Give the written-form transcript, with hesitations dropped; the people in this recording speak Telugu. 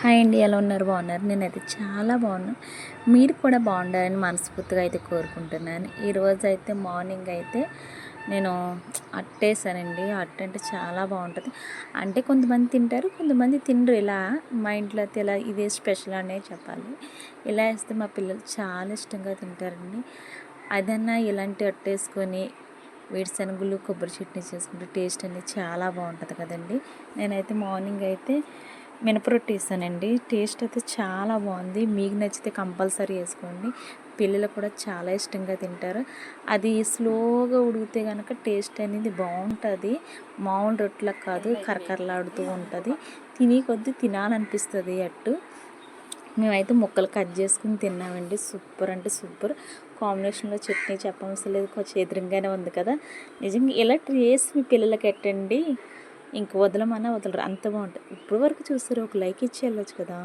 హాయ్ అండి, ఎలా ఉన్నారు? బాగున్నారు? నేనైతే చాలా బాగున్నాను. మీరు కూడా బాగుండాలని మనస్ఫూర్తిగా అయితే కోరుకుంటున్నాను. ఈరోజు అయితే మార్నింగ్ అయితే నేను అట్టేసానండి. అట్ట అంటే చాలా బాగుంటుంది. అంటే కొంతమంది తింటారు, కొంతమంది తినరు. ఇలా మా ఇంట్లో అయితే ఇలా ఇదే స్పెషల్ అనే చెప్పాలి. ఇలా వేస్తే మా పిల్లలు చాలా ఇష్టంగా తింటారండి. అదన్నా ఇలాంటి అట్టేసుకొని వేరుశనగలు కొబ్బరి చట్నీ చేసుకుంటే టేస్ట్ అనేది చాలా బాగుంటుంది కదండి. నేనైతే మార్నింగ్ అయితే మినపరొట్టి వేసానండి. టేస్ట్ అయితే చాలా బాగుంది. మీకు నచ్చితే కంపల్సరీ వేసుకోండి. పిల్లలు కూడా చాలా ఇష్టంగా తింటారు. అది స్లోగా ఉడికితే కనుక టేస్ట్ అనేది బాగుంటుంది. మామూలు రొట్టెలా కాదు, కరకరలాడుతూ ఉంటుంది. తినే కొద్దీ తినాలనిపిస్తుంది అట్టు. మేమైతే ముక్కలు కట్ చేసుకుని తిన్నామండి. సూపర్ అంటే సూపర్. కాంబినేషన్లో చట్నీ చెప్పవలసిన లేదు, కొంచెం ఎదురుగానే ఉంది కదా. నిజంగా ఇలా చేసి మీ పిల్లలకి ఎట్టండి, ఇంక వదలమన్నా వదలరు, అంత బాగుంటుంది. ఇప్పుడు వరకు చూస్తారు, ఒక లైక్ ఇచ్చి వెళ్ళొచ్చు కదా.